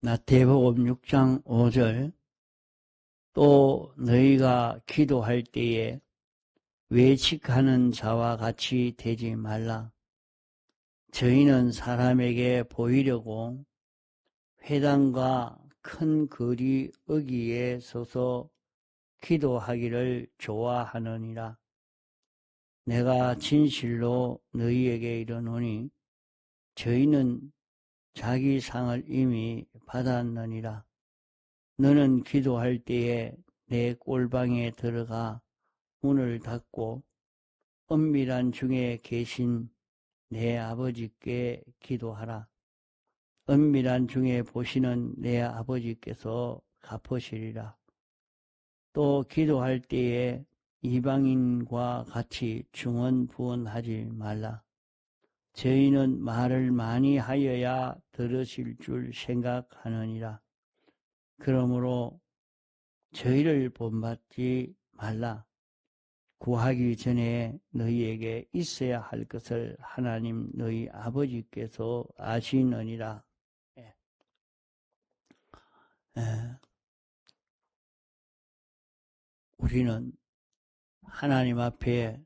마태복음 6장 5절 또 너희가 기도할 때에 외식하는 자와 같이 되지 말라. 저희는 사람에게 보이려고 회당과 큰 거리 어귀에 서서 기도하기를 좋아하느니라. 내가 진실로 너희에게 이르노니 저희는 자기 상을 이미 받았느니라. 너는 기도할 때에 내 꼴방에 들어가 문을 닫고 은밀한 중에 계신 내 아버지께 기도하라. 은밀한 중에 보시는 내 아버지께서 갚으시리라. 또 기도할 때에 이방인과 같이 중언부언하지 말라. 저희는 말을 많이 하여야 들으실 줄 생각하느니라. 그러므로 저희를 본받지 말라. 구하기 전에 너희에게 있어야 할 것을 하나님 너희 아버지께서 아시느니라. 우리는 하나님 앞에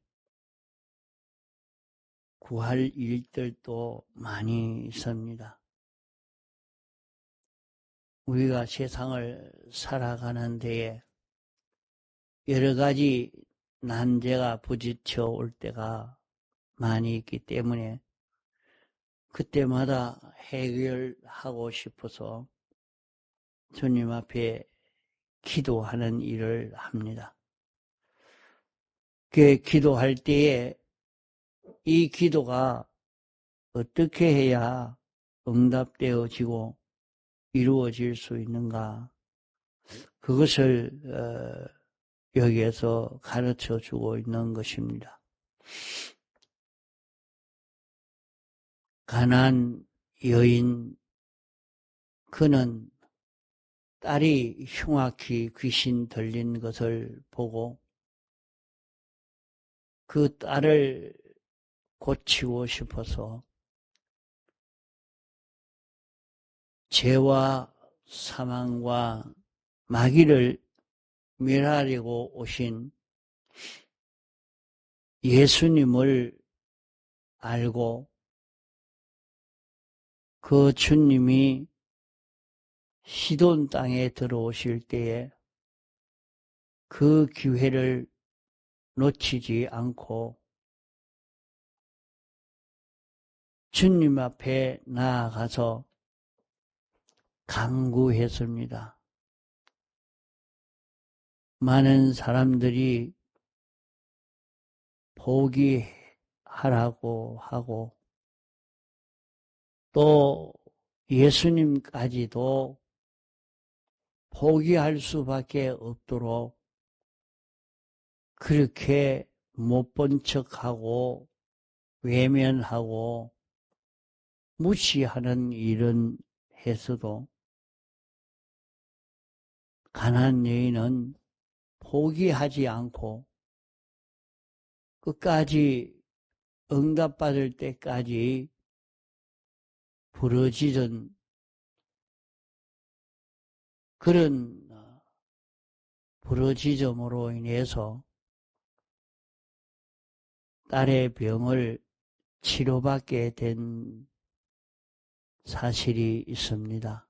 구할 일들도 많이 있습니다. 우리가 세상을 살아가는 데에 여러 가지 난제가 부딪혀 올 때가 많이 있기 때문에 그때마다 해결하고 싶어서 주님 앞에 기도하는 일을 합니다. 그 기도할 때에 이 기도가 어떻게 해야 응답되어지고 이루어질 수 있는가, 그것을 여기에서 가르쳐 주고 있는 것입니다. 가난 여인, 그는 딸이 흉악히 귀신 들린 것을 보고 그 딸을 고치고 싶어서 죄와 사망과 마귀를 멸하려고 오신 예수님을 알고 그 주님이 시돈 땅에 들어오실 때에 그 기회를 놓치지 않고 주님 앞에 나아가서 간구했습니다. 많은 사람들이 포기하라고 하고 또 예수님까지도 포기할 수밖에 없도록 그렇게 못 본 척하고 외면하고 무시하는 일은 했어도 가난한 여인은 포기하지 않고 끝까지 응답받을 때까지 부러지던 그런 부러지점으로 인해서 딸의 병을 치료받게 된 사실이 있습니다.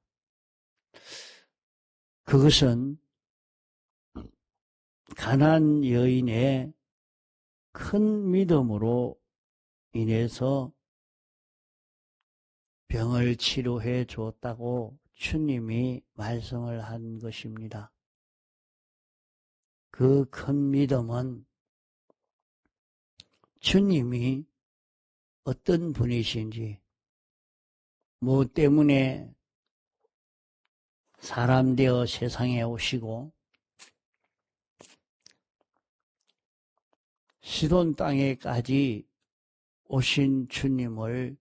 그것은 가난한 여인의 큰 믿음으로 인해서 병을 치료해 줬다고 주님이 말씀을 한 것입니다. 그 큰 믿음은 주님이 어떤 분이신지, 뭐 때문에 사람 되어 세상에 오시고 시돈 땅에까지 오신 주님을,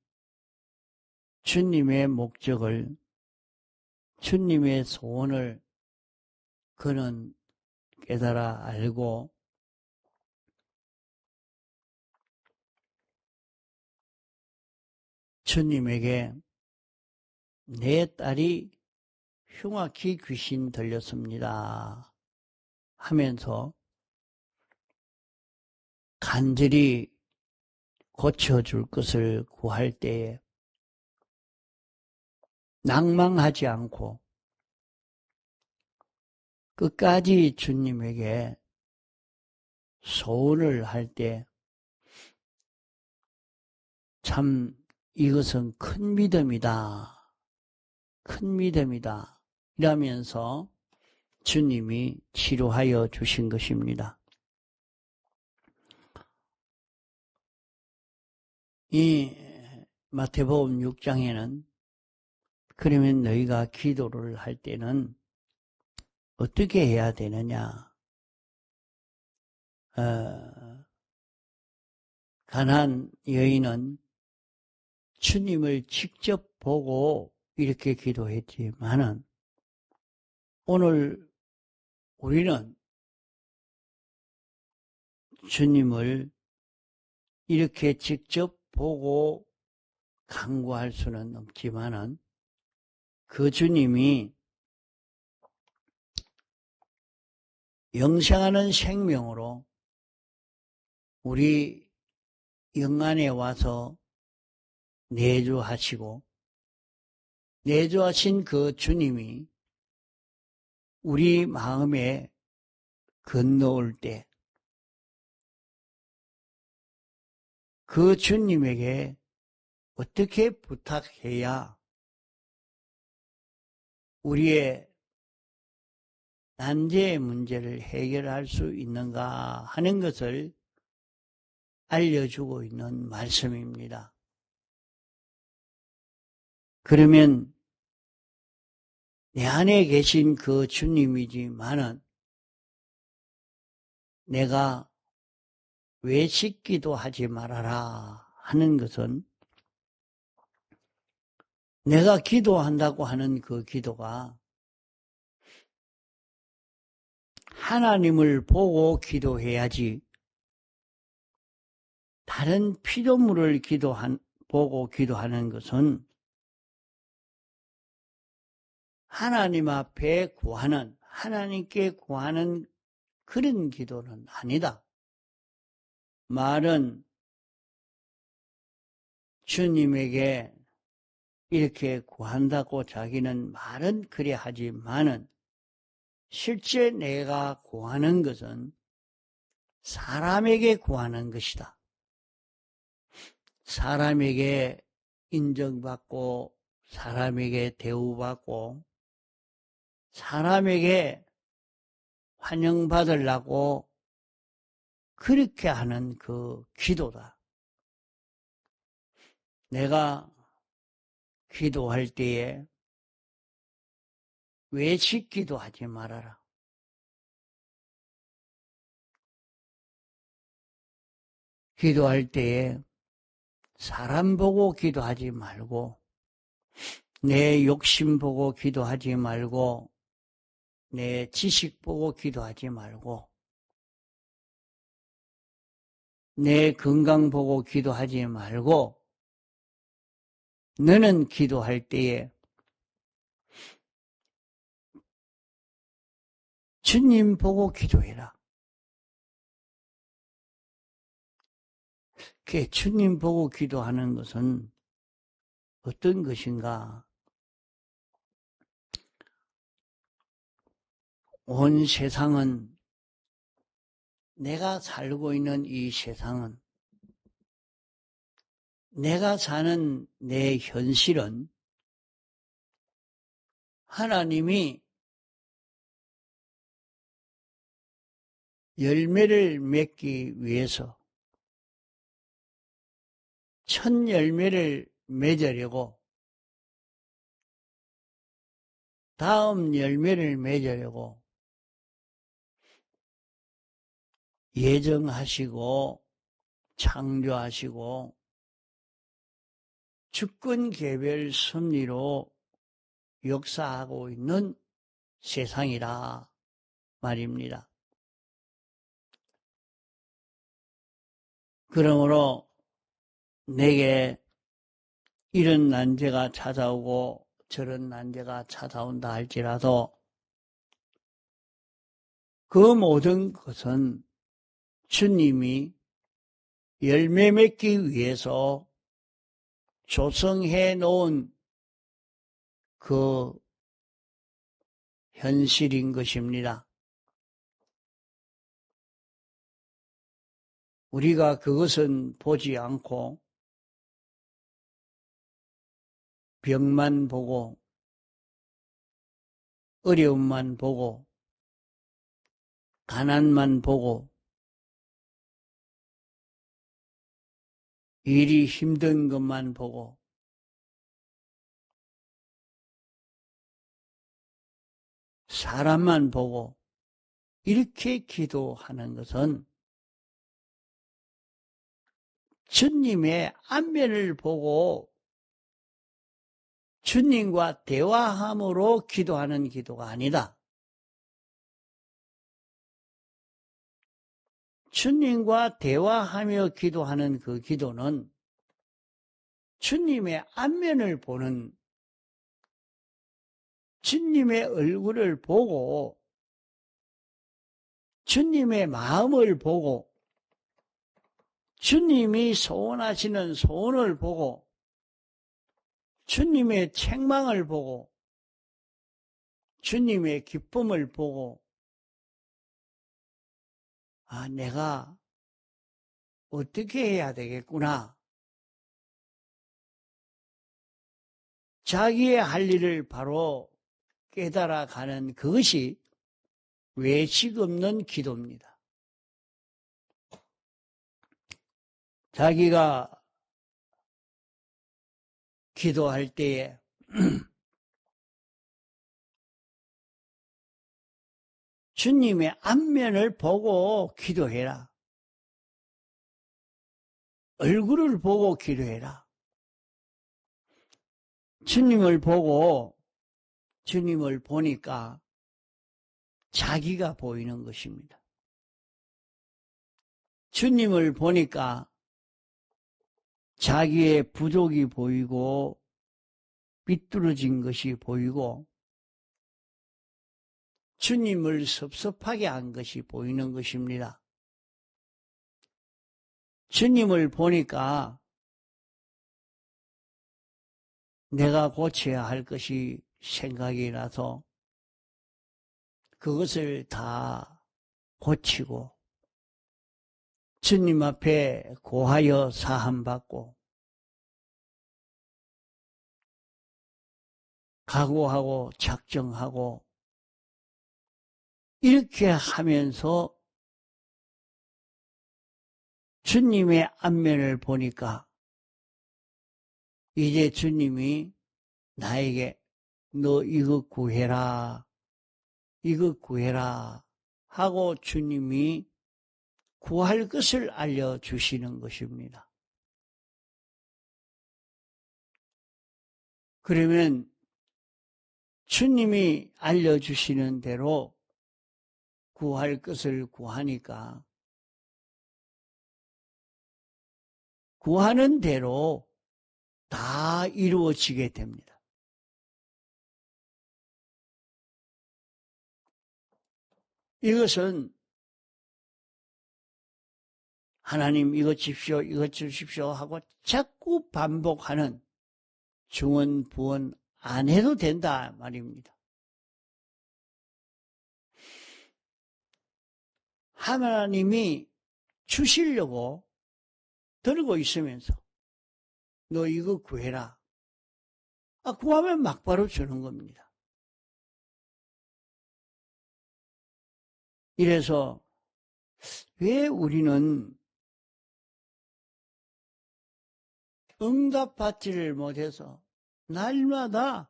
주님의 목적을, 주님의 소원을 그는 깨달아 알고 주님에게 내 딸이 흉악히 귀신 들렸습니다 하면서 간절히 고쳐줄 것을 구할 때에 낭망하지 않고 끝까지 주님에게 소원을 할 때 참 이것은 큰 믿음이다. 큰 믿음이다. 이러면서 주님이 치료하여 주신 것입니다. 이 마태복음 6장에는 그러면 너희가 기도를 할 때는 어떻게 해야 되느냐? 가난한 여인은 주님을 직접 보고 이렇게 기도했지만은 오늘 우리는 주님을 이렇게 직접 보고 간구할 수는 없지만은 그 주님이 영생하는 생명으로 우리 영안에 와서 내주하시고 내주하신 그 주님이 우리 마음에 건너올 때 그 주님에게 어떻게 부탁해야 우리의 난제의 문제를 해결할 수 있는가 하는 것을 알려주고 있는 말씀입니다. 그러면 내 안에 계신 그 주님이지만은 내가 외식 기도하지 말아라 하는 것은 내가 기도한다고 하는 그 기도가 하나님을 보고 기도해야지 다른 피조물을 보고 기도하는 것은 하나님 앞에 구하는, 하나님께 구하는 그런 기도는 아니다. 말은 주님에게 이렇게 구한다고 자기는 말은 그래 하지만은 실제 내가 구하는 것은 사람에게 구하는 것이다. 사람에게 인정받고 사람에게 대우받고 사람에게 환영받으려고 그렇게 하는 그 기도다. 내가 기도할 때에 외식 기도하지 말아라. 기도할 때에 사람 보고 기도하지 말고 내 욕심 보고 기도하지 말고 내 지식 보고 기도하지 말고 내 건강 보고 기도하지 말고 너는 기도할 때에 주님 보고 기도해라. 그 주님 보고 기도하는 것은 어떤 것인가? 온 세상은 내가 살고 있는 이 세상은 내가 사는 내 현실은 하나님이 열매를 맺기 위해서 첫 열매를 맺으려고 다음 열매를 맺으려고 예정하시고 창조하시고 주권 개별 섭리로 역사하고 있는 세상이라 말입니다. 그러므로 내게 이런 난제가 찾아오고 저런 난제가 찾아온다 할지라도 그 모든 것은 주님이 열매 맺기 위해서 조성해 놓은 그 현실인 것입니다. 우리가 그것은 보지 않고 병만 보고 어려움만 보고 가난만 보고 일이 힘든 것만 보고 사람만 보고 이렇게 기도하는 것은 주님의 안면을 보고 주님과 대화함으로 기도하는 기도가 아니다. 주님과 대화하며 기도하는 그 기도는 주님의 안면을 보는, 주님의 얼굴을 보고 주님의 마음을 보고 주님이 소원하시는 소원을 보고 주님의 책망을 보고 주님의 기쁨을 보고 내가 어떻게 해야 되겠구나. 자기의 할 일을 바로 깨달아가는 그것이 외식 없는 기도입니다. 자기가 기도할 때에 주님의 안면을 보고 기도해라. 얼굴을 보고 기도해라. 주님을 보고 주님을 보니까 자기가 보이는 것입니다. 주님을 보니까 자기의 부족이 보이고 삐뚤어진 것이 보이고 주님을 섭섭하게 한 것이 보이는 것입니다. 주님을 보니까 내가 고쳐야 할 것이 생각이 나서 그것을 다 고치고 주님 앞에 고하여 사함받고 각오하고 작정하고 이렇게 하면서 주님의 안면을 보니까 이제 주님이 나에게 너 이거 구해라, 이거 구해라 하고 주님이 구할 것을 알려주시는 것입니다. 그러면 주님이 알려주시는 대로 구할 것을 구하니까 구하는 대로 다 이루어지게 됩니다. 이것은 하나님 이것 주십시오, 이것 주십시오 하고 자꾸 반복하는 중언, 부언 안 해도 된다 말입니다. 하나님이 주시려고 들고 있으면서 너 이거 구해라. 구하면 막바로 주는 겁니다. 이래서 왜 우리는 응답받지를 못해서 날마다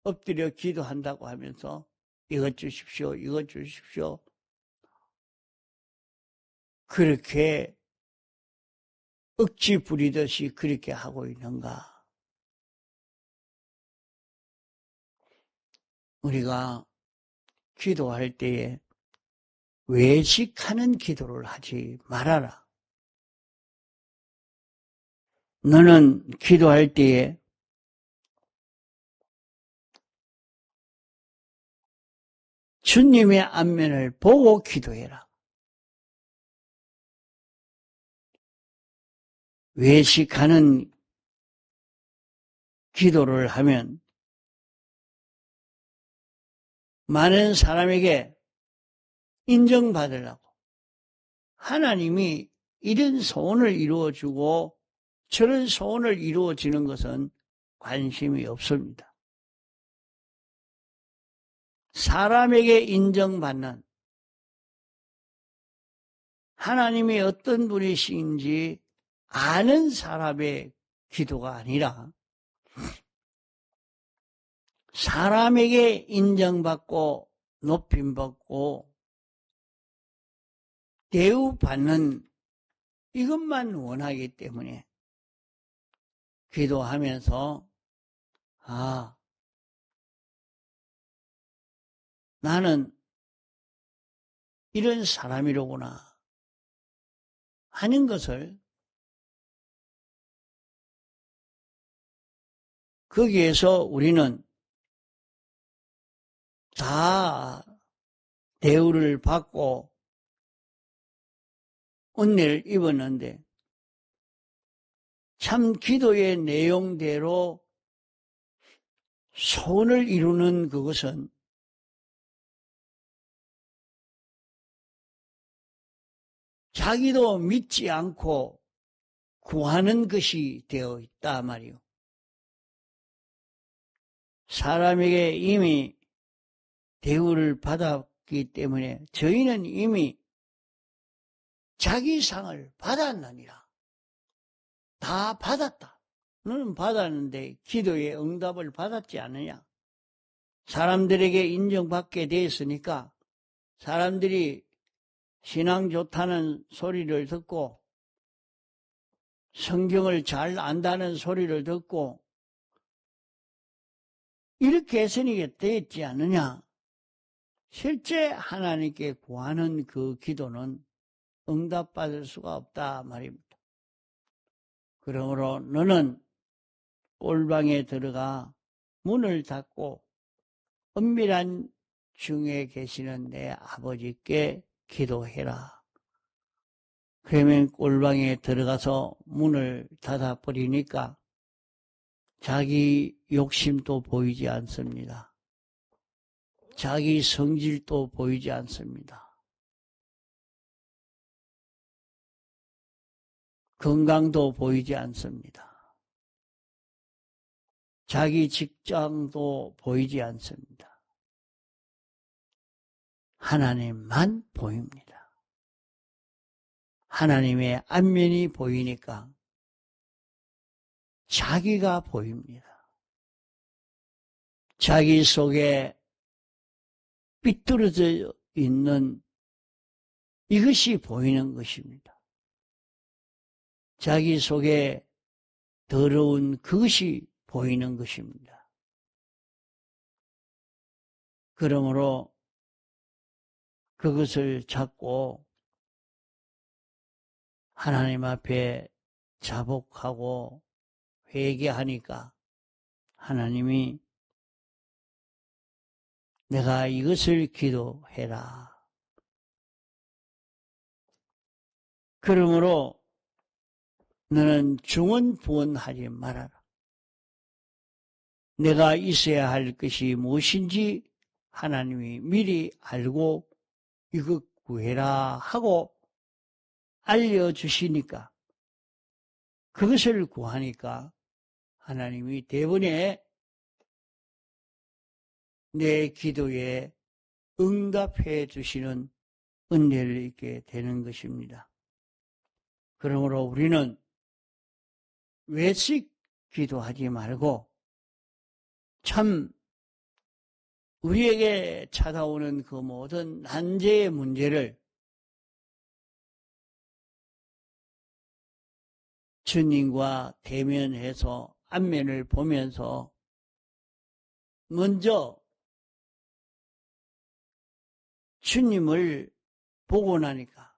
엎드려 기도한다고 하면서 이것 주십시오, 이것 주십시오. 그렇게 억지 부리듯이 그렇게 하고 있는가? 우리가 기도할 때에 외식하는 기도를 하지 말아라. 너는 기도할 때에 주님의 안면을 보고 기도해라. 외식하는 기도를 하면 많은 사람에게 인정받으려고 하나님이 이런 소원을 이루어주고 저런 소원을 이루어지는 것은 관심이 없습니다. 사람에게 인정받는 하나님이 어떤 분이신지 아는 사람의 기도가 아니라 사람에게 인정받고 높임받고 대우받는 이것만 원하기 때문에 기도하면서 나는 이런 사람이로구나 하는 것을 거기에서 우리는 다 대우를 받고 은혜를 입었는데 참 기도의 내용대로 소원을 이루는 그것은 자기도 믿지 않고 구하는 것이 되어 있다 말이요. 사람에게 이미 대우를 받았기 때문에 저희는 이미 자기 상을 받았느니라. 다 받았다. 너는 받았는데 기도의 응답을 받았지 않느냐. 사람들에게 인정받게 되었으니까 사람들이 신앙 좋다는 소리를 듣고 성경을 잘 안다는 소리를 듣고 이렇게 했으니까 되었지 않느냐. 실제 하나님께 구하는 그 기도는 응답받을 수가 없다 말입니다. 그러므로 너는 꼴방에 들어가 문을 닫고 은밀한 중에 계시는 내 아버지께 기도해라. 그러면 꼴방에 들어가서 문을 닫아버리니까 자기 욕심도 보이지 않습니다. 자기 성질도 보이지 않습니다. 건강도 보이지 않습니다. 자기 직장도 보이지 않습니다. 하나님만 보입니다. 하나님의 안면이 보이니까 자기가 보입니다. 자기 속에 삐뚤어져 있는 이것이 보이는 것입니다. 자기 속에 더러운 그것이 보이는 것입니다. 그러므로 그것을 찾고 하나님 앞에 자복하고 회개하니까 하나님이 내가 이것을 기도해라. 그러므로 너는 중언부언하지 말아라. 내가 있어야 할 것이 무엇인지 하나님이 미리 알고 이것 구해라 하고 알려주시니까 그것을 구하니까 하나님이 대번에 내 기도에 응답해 주시는 은혜를 있게 되는 것입니다. 그러므로 우리는 외식 기도하지 말고 참 우리에게 찾아오는 그 모든 난제의 문제를 주님과 대면해서 안면을 보면서 먼저 주님을 보고 나니까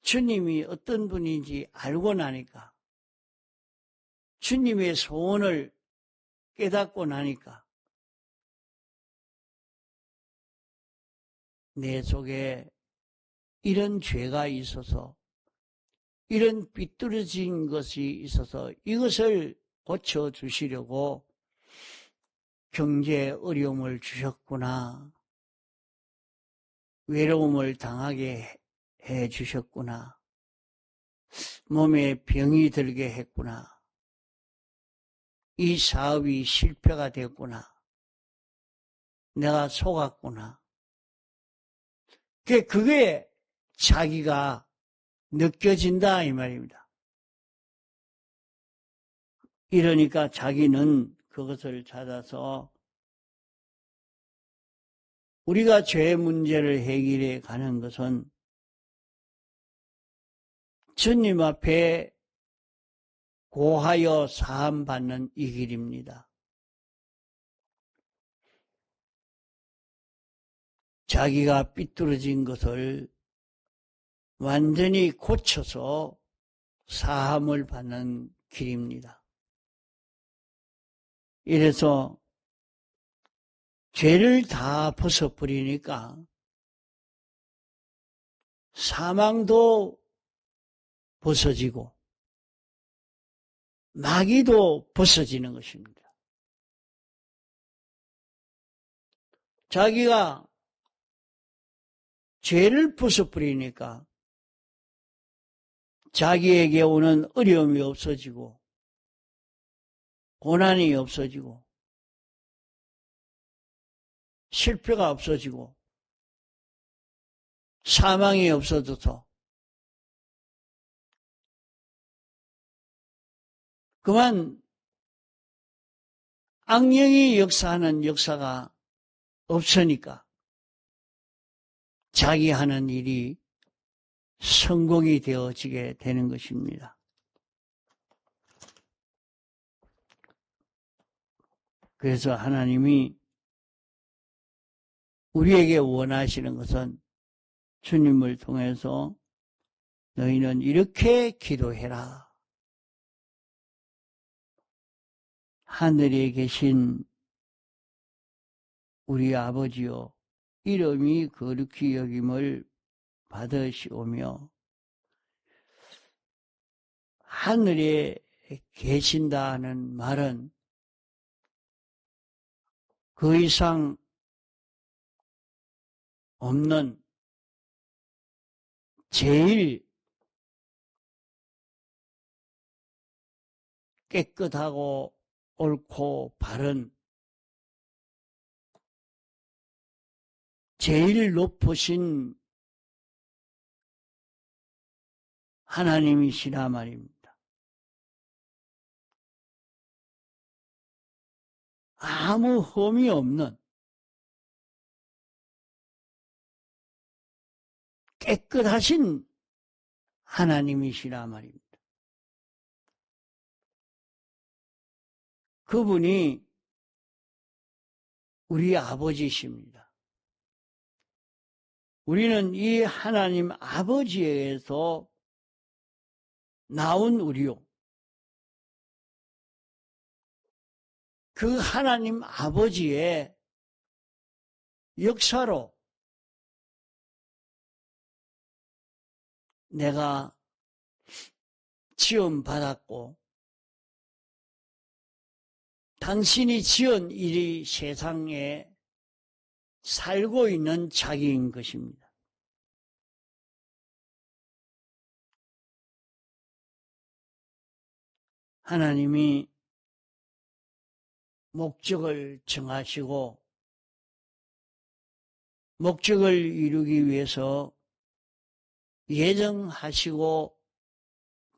주님이 어떤 분인지 알고 나니까 주님의 소원을 깨닫고 나니까 내 속에 이런 죄가 있어서 이런 삐뚤어진 것이 있어서 이것을 고쳐주시려고 경제 어려움을 주셨구나. 외로움을 당하게 해 주셨구나. 몸에 병이 들게 했구나. 이 사업이 실패가 됐구나. 내가 속았구나. 그게 자기가 느껴진다 이 말입니다. 이러니까 자기는 그것을 찾아서 우리가 죄 문제를 해결해 가는 것은 주님 앞에 고하여 사함받는 이 길입니다. 자기가 삐뚤어진 것을 완전히 고쳐서 사함을 받는 길입니다. 이래서 죄를 다 벗어버리니까 사망도 벗어지고 마귀도 벗어지는 것입니다. 자기가 죄를 벗어버리니까 자기에게 오는 어려움이 없어지고 고난이 없어지고 실패가 없어지고 사망이 없어져서 그만 악령이 역사하는 역사가 없으니까 자기 하는 일이 성공이 되어지게 되는 것입니다. 그래서 하나님이 우리에게 원하시는 것은 주님을 통해서 너희는 이렇게 기도해라. 하늘에 계신 우리 아버지여 이름이 거룩히 여김을 받으시오며 하늘에 계신다는 말은 그 이상 없는 제일 깨끗하고 옳고 바른 제일 높으신 하나님이시라 말입니다. 아무 흠이 없는 깨끗하신 하나님이시라 말입니다. 그분이 우리 아버지십니다. 우리는 이 하나님 아버지에게서 나온 우리요. 그 하나님 아버지의 역사로 내가 지원받았고 당신이 지은 이 세상에 살고 있는 자기인 것입니다. 하나님이 목적을 정하시고 목적을 이루기 위해서 예정하시고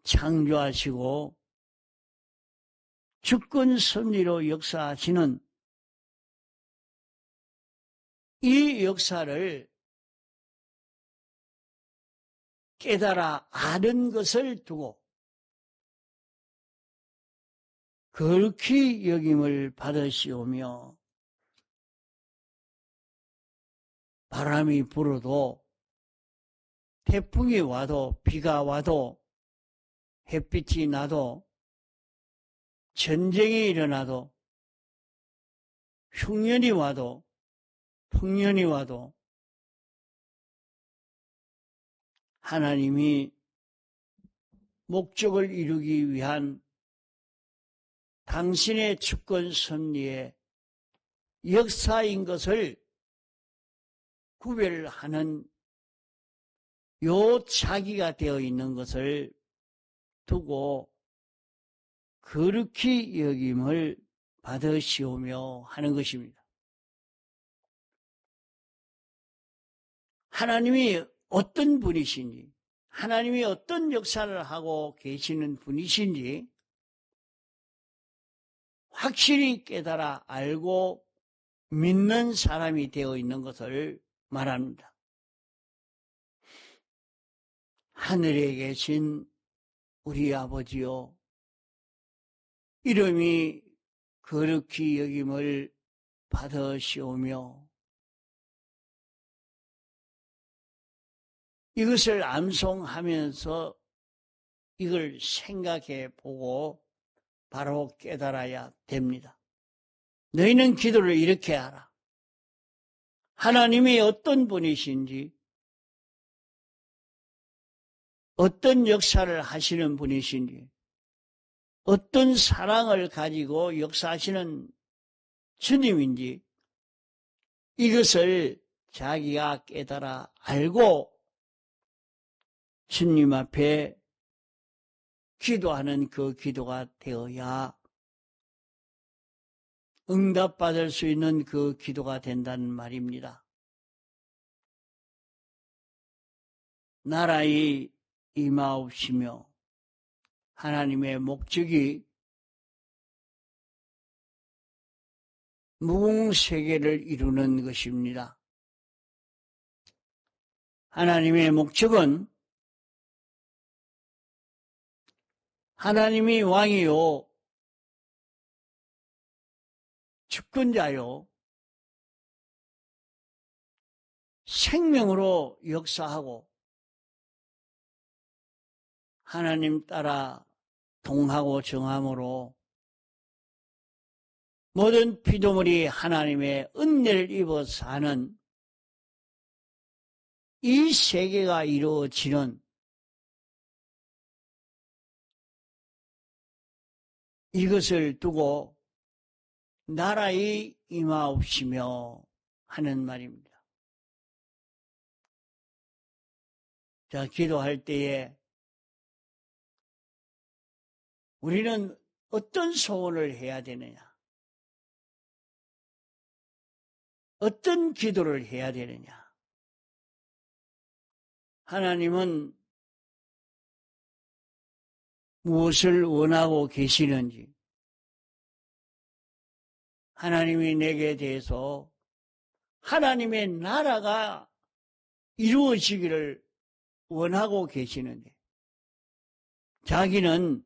창조하시고 주권 섭리로 역사하시는 이 역사를 깨달아 아는 것을 두고 거룩히 여김을 받으시오며 바람이 불어도 태풍이 와도 비가 와도 햇빛이 나도 전쟁이 일어나도 흉년이 와도 풍년이 와도 하나님이 목적을 이루기 위한 당신의 주권 섭리의 역사인 것을 구별하는 요 자기가 되어 있는 것을 두고 거룩히 여김을 받으시오며 하는 것입니다. 하나님이 어떤 분이신지, 하나님이 어떤 역사를 하고 계시는 분이신지 확실히 깨달아 알고 믿는 사람이 되어 있는 것을 말합니다. 하늘에 계신 우리 아버지요, 이름이 거룩히 여김을 받으시오며, 이것을 암송하면서 이걸 생각해 보고 바로 깨달아야 됩니다. 너희는 기도를 이렇게 하라. 하나님이 어떤 분이신지, 어떤 역사를 하시는 분이신지, 어떤 사랑을 가지고 역사하시는 주님인지 이것을 자기가 깨달아 알고 주님 앞에 기도하는 그 기도가 되어야 응답받을 수 있는 그 기도가 된다는 말입니다. 나라의 임하옵시며 하나님의 목적이 무궁세계를 이루는 것입니다. 하나님의 목적은 하나님이 왕이요, 주권자요, 생명으로 역사하고 하나님 따라 동하고 정함으로 모든 피조물이 하나님의 은혜를 입어 사는 이 세계가 이루어지는 이것을 두고 나라의 임하옵시며 하는 말입니다. 자, 기도할 때에 우리는 어떤 소원을 해야 되느냐? 어떤 기도를 해야 되느냐? 하나님은 무엇을 원하고 계시는지, 하나님이 내게 대해서 하나님의 나라가 이루어지기를 원하고 계시는데, 자기는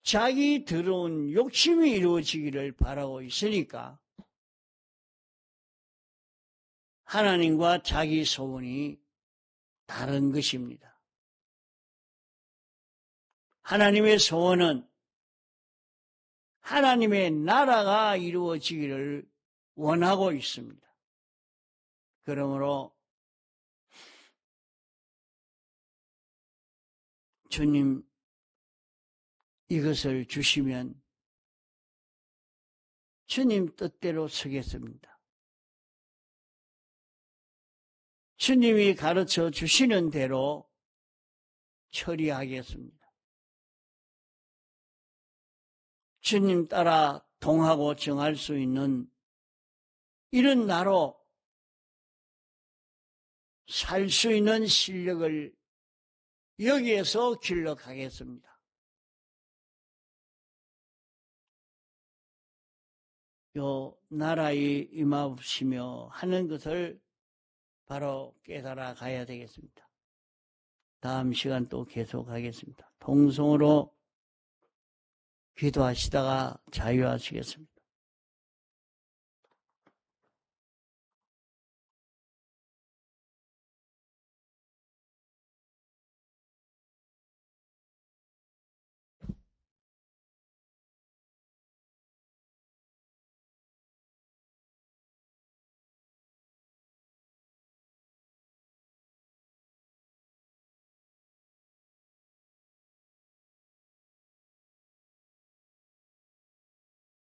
자기 더러운 욕심이 이루어지기를 바라고 있으니까 하나님과 자기 소원이 다른 것입니다. 하나님의 소원은 하나님의 나라가 이루어지기를 원하고 있습니다. 그러므로 주님 이것을 주시면 주님 뜻대로 서겠습니다. 주님이 가르쳐 주시는 대로 처리하겠습니다. 주님 따라 동하고 정할 수 있는 이런 나로 살 수 있는 실력을 여기에서 길러가겠습니다. 요 나라의 임하옵시며 하는 것을 바로 깨달아 가야 되겠습니다. 다음 시간 또 계속하겠습니다. 통성으로 기도하시다가 자유하시겠습니다.